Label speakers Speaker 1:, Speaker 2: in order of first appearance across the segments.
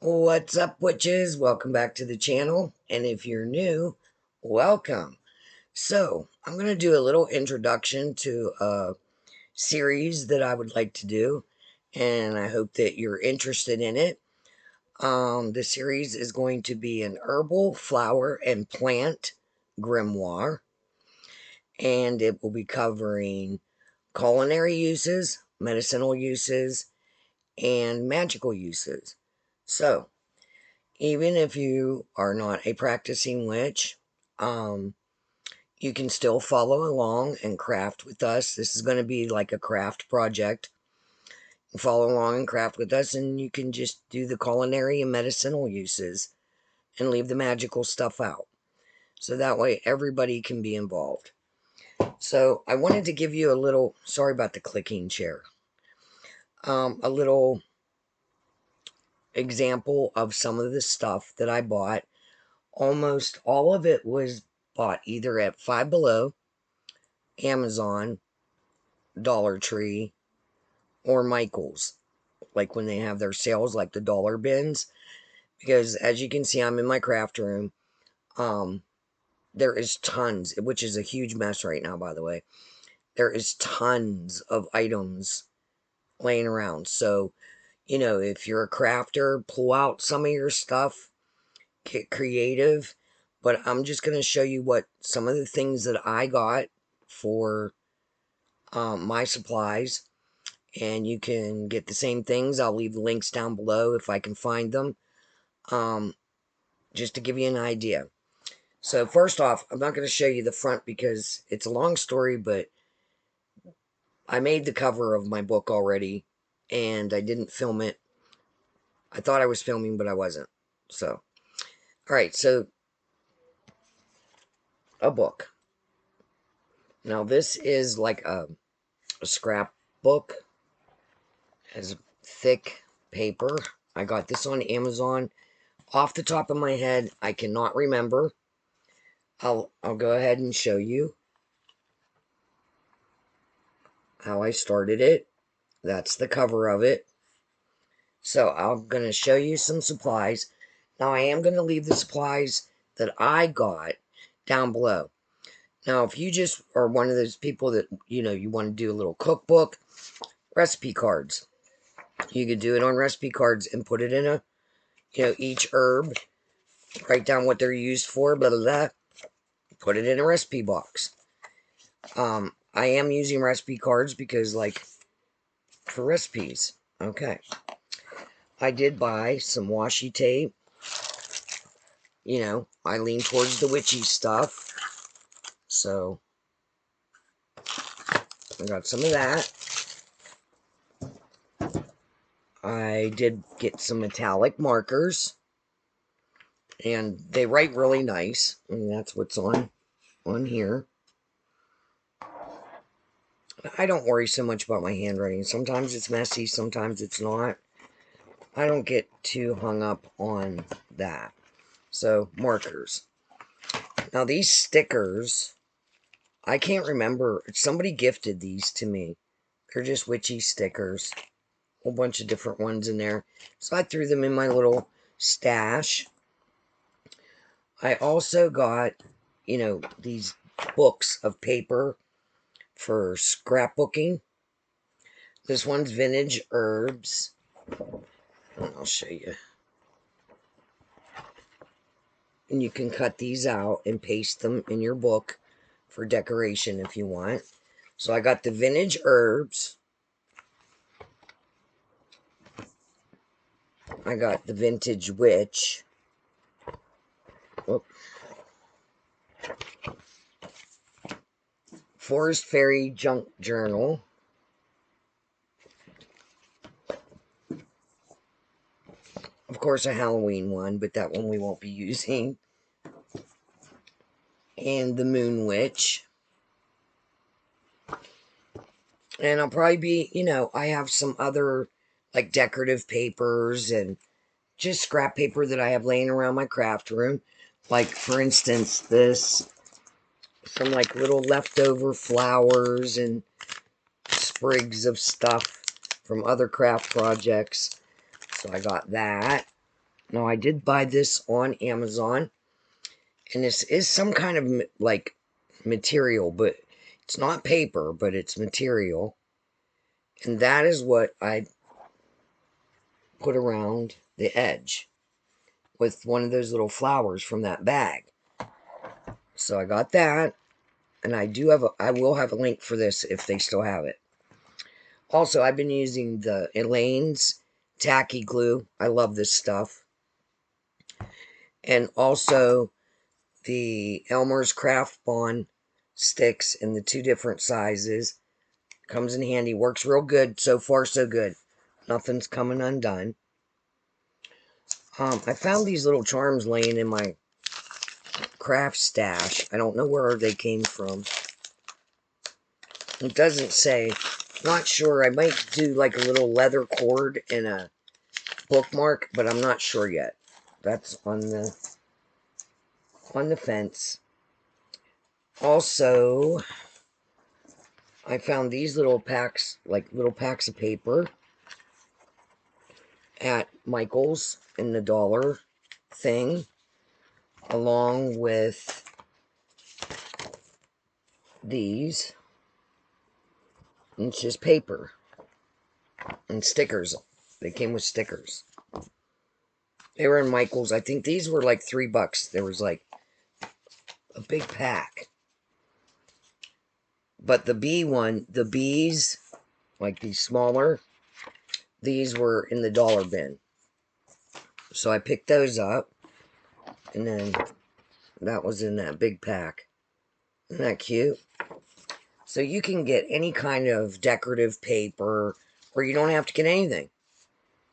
Speaker 1: What's up, witches? Welcome back to the channel. And if you're new, welcome. So, I'm going to do a little introduction to a series that I would like to do. And I hope that you're interested in it. The series is going to be an herbal, flower, and plant grimoire. And it will be covering culinary uses, medicinal uses, and magical uses. So, even if you are not a practicing witch, you can still follow along and craft with us. This is going to be like a craft project. Follow along and craft with us, and you can just do the culinary and medicinal uses and leave the magical stuff out. So that way everybody can be involved. So I wanted to give you a little, sorry about the clicking chair, a little example of some of the stuff that I bought. Almost all of it was bought either at Five Below, Amazon, Dollar Tree, or Michael's, like when they have their sales, like the dollar bins. Because as you can see, I'm in my craft room. There is tons, which is a huge mess right now, by the way. There is tons of items laying around. So, if you're a crafter, pull out some of your stuff, get creative. But I'm just going to show you what some of the things that I got for my supplies, and you can get the same things. I'll leave the links down below if I can find them, just to give you an idea. So first off, I'm not going to show you the front because it's a long story, but I made the cover of my book already, and I didn't film it. I thought I was filming, but I wasn't. So, all right, so a book. Now this is like a scrapbook, has thick paper. I got this on Amazon. Off the top of my head, I cannot remember. I'll go ahead and show you how I started it. That's the cover of it. So I'm going to show you some supplies. Now I am going to leave the supplies that I got down below. Now if you just are one of those people that, you want to do a little cookbook, recipe cards. You could do it on recipe cards and put it in a, each herb, write down what they're used for, blah, blah, blah. Put it in a recipe box. I am using recipe cards because, like, for recipes. Okay. I did buy some washi tape. I lean towards the witchy stuff. So, I got some of that. I did get some metallic markers. And they write really nice. And that's what's on here. I don't worry so much about my handwriting. Sometimes it's messy, sometimes it's not. I don't get too hung up on that. So, markers. Now, these stickers, I can't remember. Somebody gifted these to me. They're just witchy stickers. A whole bunch of different ones in there. So, I threw them in my little stash. I also got, these books of paper for scrapbooking. This one's Vintage Herbs. And I'll show you. And you can cut these out and paste them in your book for decoration if you want. So I got the Vintage Herbs. I got the Vintage Witch. Whoop. Forest Fairy Junk Journal. Of course, a Halloween one, but that one we won't be using. And the Moon Witch. And I'll probably be, I have some other, like, decorative papers and just scrap paper that I have laying around my craft room. Like, for instance, some, like, little leftover flowers and sprigs of stuff from other craft projects. So I got that. Now, I did buy this on Amazon, and this is some kind of, like, material, but it's not paper, but it's material. And that is what I put around the edge with one of those little flowers from that bag. So I got that, and I will have a link for this if they still have it. Also, I've been using the Elaine's tacky glue. I love this stuff. And also the Elmer's Craft Bond sticks in the 2 different sizes. Comes in handy. Works real good. So far, so good. Nothing's coming undone. I found these little charms laying in my craft stash. I don't know where they came from. It doesn't say. Not sure. I might do like a little leather cord and a bookmark, but I'm not sure yet. That's on the fence. Also, I found these little packs, like little packs of paper at Michael's in the dollar thing, along with these. And it's just paper and stickers. They came with stickers. They were in Michael's. I think these were like $3. There was like a big pack. But the the bees, like these smaller, these were in the dollar bin. So I picked those up. And then that was in that big pack. Isn't that cute? So you can get any kind of decorative paper, or you don't have to get anything.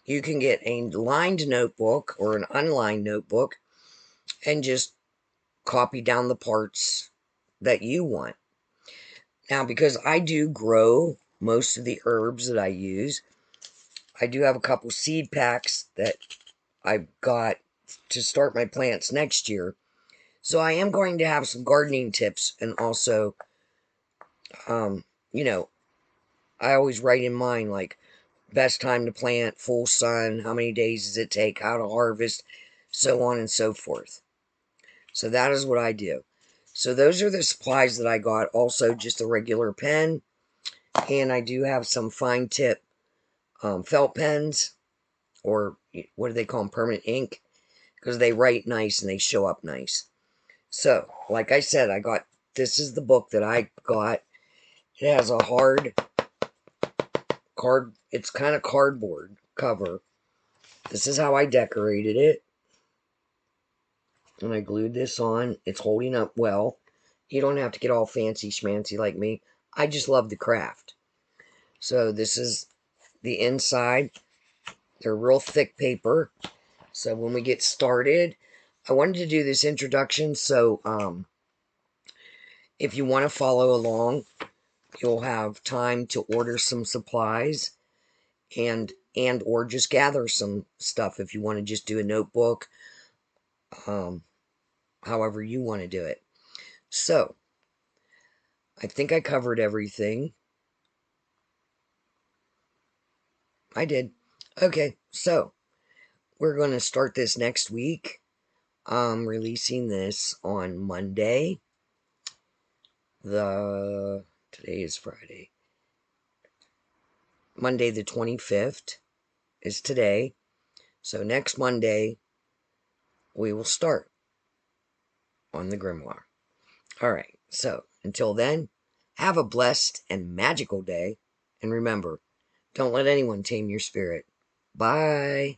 Speaker 1: You can get a lined notebook or an unlined notebook and just copy down the parts that you want. Now, because I do grow most of the herbs that I use, I do have a couple seed packs that I got to start my plants next year. So I am going to have some gardening tips, and also, you know, I always write in mine, like, best time to plant, full sun, how many days does it take, how to harvest, so on and so forth. So that is what I do. So those are the supplies that I got. Also, just a regular pen. And I do have some fine tip felt pens. Or what do they call them? Permanent ink. Because they write nice and they show up nice. So, like I said, this is the book that I got. It has a it's kind of cardboard cover. This is how I decorated it. And I glued this on. It's holding up well. You don't have to get all fancy schmancy like me. I just love the craft. So this is the inside. They're real thick paper. So when we get started, I wanted to do this introduction. So if you want to follow along, you'll have time to order some supplies and or just gather some stuff if you want to just do a notebook. However you want to do it. So, I think I covered everything. I did. Okay, so, we're going to start this next week. I'm releasing this on Monday. Today is Friday. Monday the 25th is today. So, next Monday, we will start on the Grimoire. Alright, so, until then, have a blessed and magical day. And remember, don't let anyone tame your spirit. Bye.